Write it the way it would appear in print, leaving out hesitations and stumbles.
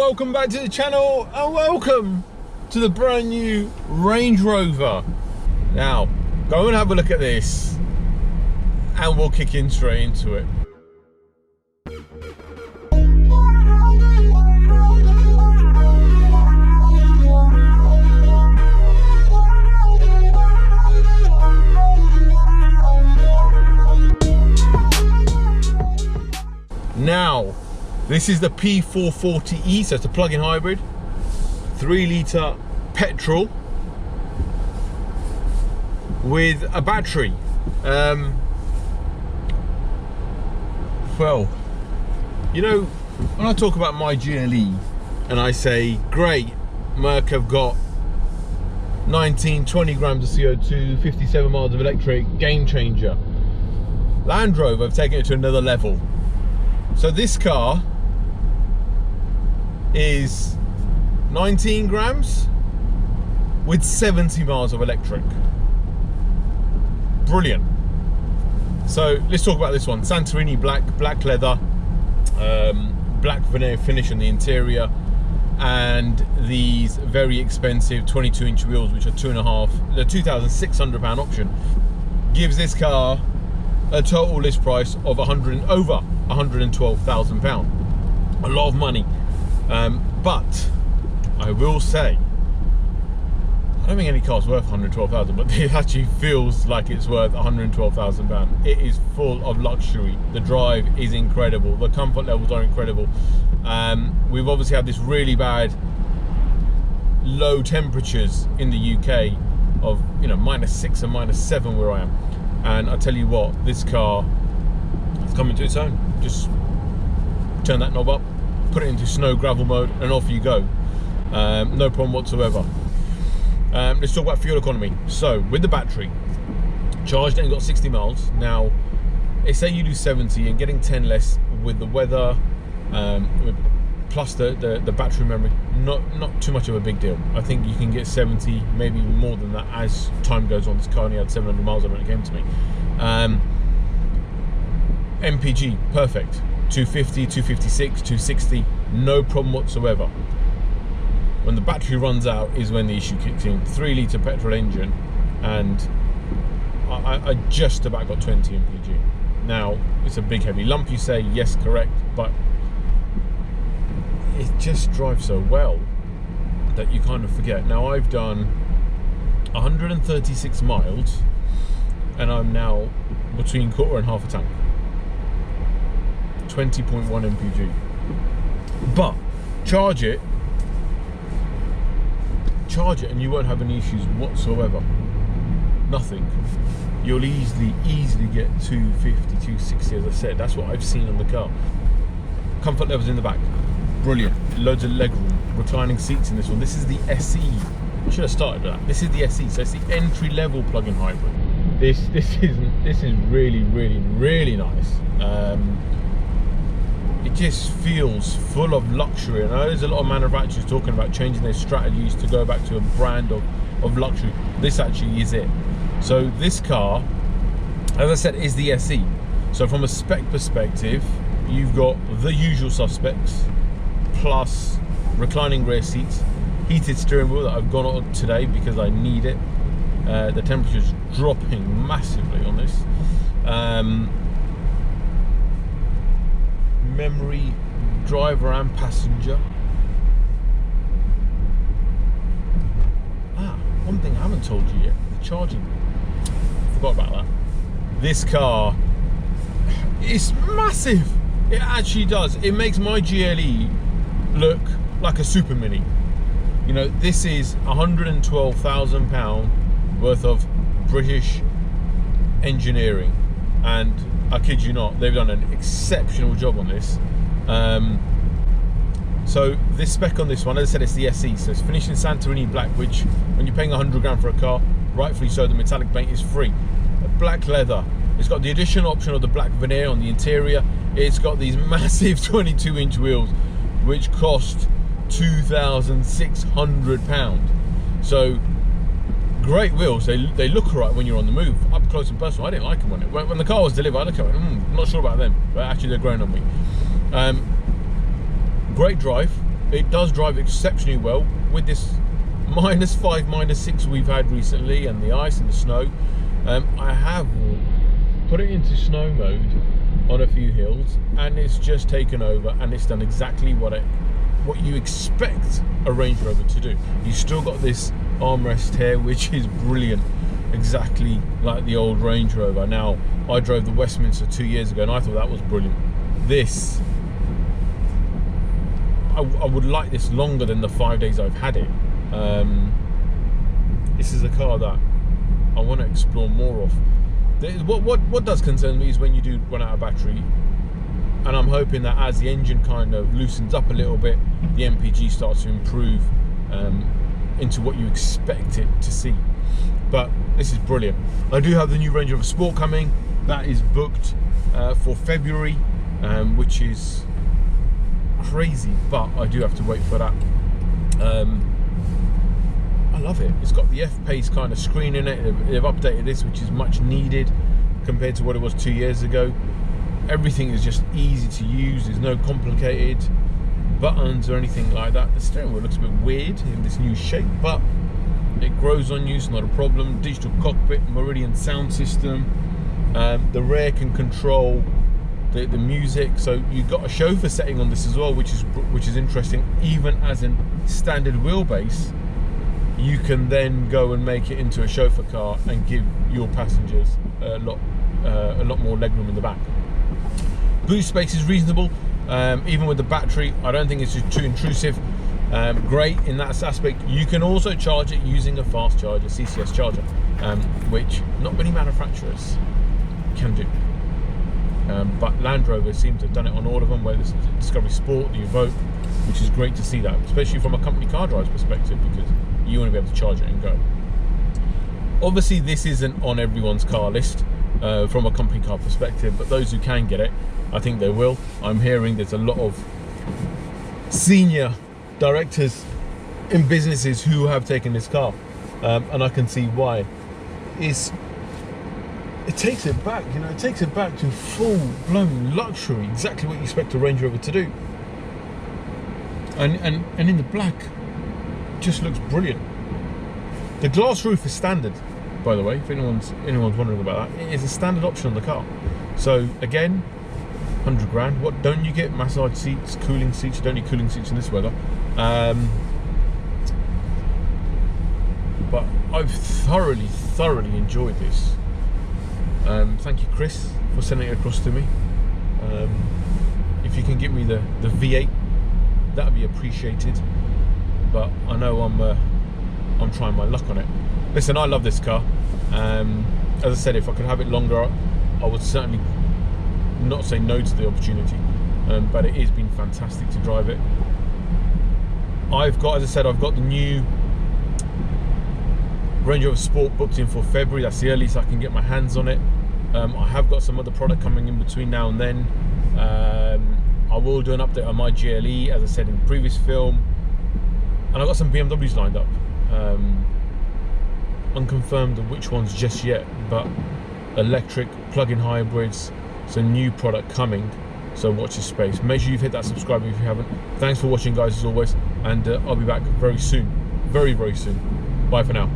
welcome back to the channel and welcome to the brand new Range Rover. Now, go and have a look at this and we'll kick in straight into it. Now, this is the P440e, so it's a plug-in hybrid, 3-litre petrol with a battery. Well, you know, when I talk about my GLE and I say, great, Merc have got 19, 20 grams of CO2, 57 miles of electric, game changer. Land Rover have taken it to another level. So this car is 19 grams with 70 miles of electric. Brilliant. So let's talk about this one. Santorini black leather, black veneer finish on the interior, and these very expensive 22-inch wheels, which are the £2,600 option, gives this car a total list price of over £112,000. A lot of money. But I will say, I don't think any car's worth £112,000, but it actually feels like it's worth £112,000. It is full of luxury. The drive is incredible. The comfort levels are incredible. We've obviously had this really bad low temperatures in the UK of, you know, -6 and -7 where I am. And I tell you what, this car has come into its own. Just turn that knob up, put it into snow gravel mode, and off you go. No problem whatsoever. Let's talk about fuel economy. So with the battery charged and got 60 miles. Now they say you do 70 and getting 10 less with the weather, plus the battery memory, not too much of a big deal. I think you can get 70, maybe even more than that as time goes on. This car only had 700 miles on it when it came to me. MPG, perfect. 250, 256, 260, no problem whatsoever. When the battery runs out is when the issue kicks in. 3-litre petrol engine, and I just about got 20 MPG. Now, it's a big heavy lump, you say, yes, correct, but it just drives so well that you kind of forget. Now, I've done 136 miles and I'm now between quarter and half a tank. 20.1 MPG. But charge it and you won't have any issues whatsoever. Nothing. You'll easily get 250, 260, as I said. That's what I've seen on the car. Comfort levels in the back, brilliant. Loads of legroom, reclining seats in this one. This is the SE. I should have started with that. This is the SE, so it's the entry-level plug-in hybrid. This is really nice. It just feels full of luxury. I know there's a lot of manufacturers talking about changing their strategies to go back to a brand of luxury. This actually is it. So this car, as I said, is the SE. So from a spec perspective, you've got the usual suspects, plus reclining rear seats, heated steering wheel that I've gone on today because I need it. The temperature's dropping massively on this. Memory driver and passenger. One thing I haven't told you yet, the charging. Forgot about that. This car is massive. It actually does. It makes my GLE look like a super mini. You know, this is £112,000 worth of British engineering, and I kid you not, they've done an exceptional job on this. So this spec on this one, as I said, it's the SE, so it's finished in Santorini black, which when you're paying 100 grand for a car, rightfully so, the metallic paint is free. Black leather. It's got the additional option of the black veneer on the interior. It's got these massive 22-inch wheels, which cost £2,600. So great wheels. They look alright when you're on the move, up close and personal. I didn't like them when the car was delivered. I looked at it, I'm not sure about them, but actually they're growing on me. Great drive, It does drive exceptionally well with this -5, -6 we've had recently, and the ice and the snow. I have put it into snow mode on a few hills, and it's just taken over, and it's done exactly what you expect a Range Rover to do. You still got this armrest here, which is brilliant, exactly like the old Range Rover. Now, I drove the Westminster 2 years ago, and I thought that was brilliant. This, I would like this longer than the 5 days I've had it. This is a car that I want to explore more of. What does concern me is when you do run out of battery, and I'm hoping that as the engine kind of loosens up a little bit, the MPG starts to improve into what you expect it to see. But this is brilliant. I do have the new Range Rover Sport coming. That is booked for February, which is crazy, but I do have to wait for that. I love it. It's got the F-Pace kind of screen in it. They've updated this, which is much needed compared to what it was 2 years ago. Everything is just easy to use. There's no complicated buttons or anything like that. The steering wheel looks a bit weird in this new shape, but it grows on you, it's not a problem. Digital cockpit, Meridian sound system. The rear can control the music, so you've got a chauffeur setting on this as well, which is interesting. Even as a standard wheelbase, you can then go and make it into a chauffeur car and give your passengers a lot more legroom in the back. Boot space is reasonable, even with the battery. I don't think it's too intrusive. Great in that aspect. You can also charge it using a fast charger, CCS charger, which not many manufacturers can do. But Land Rover seems to have done it on all of them, whether it's the Discovery Sport, the Evoque, which is great to see that, especially from a company car driver's perspective, because you want to be able to charge it and go. Obviously, this isn't on everyone's car list from a company car perspective, but those who can get it, I think they will. I'm hearing there's a lot of senior directors in businesses who have taken this car, and I can see why. It takes it back, you know, it takes it back to full-blown luxury, exactly what you expect a Range Rover to do. And in the black, just looks brilliant. The glass roof is standard, by the way, if anyone's wondering about that. It is a standard option on the car. So again, 100 grand. What don't you get? Massage seats, cooling seats. You don't need cooling seats in this weather. But I've thoroughly enjoyed this. Thank you, Chris, for sending it across to me. If you can get me the V8, that would be appreciated. But I know I'm trying my luck on it. Listen, I love this car. As I said, if I could have it longer, I would certainly not say no to the opportunity. But it has been fantastic to drive it. As I said, I've got the new Range Rover Sport booked in for February. That's the earliest I can get my hands on it. I have got some other product coming in between now and then. I will do an update on my GLE, as I said in the previous film, and I've got some BMWs lined up. Unconfirmed of which ones just yet, but electric plug-in hybrids. It's a new product coming, so watch this space. Make sure you've hit that subscribe if you haven't. Thanks for watching, guys, as always, and I'll be back very soon, very soon. Bye for now.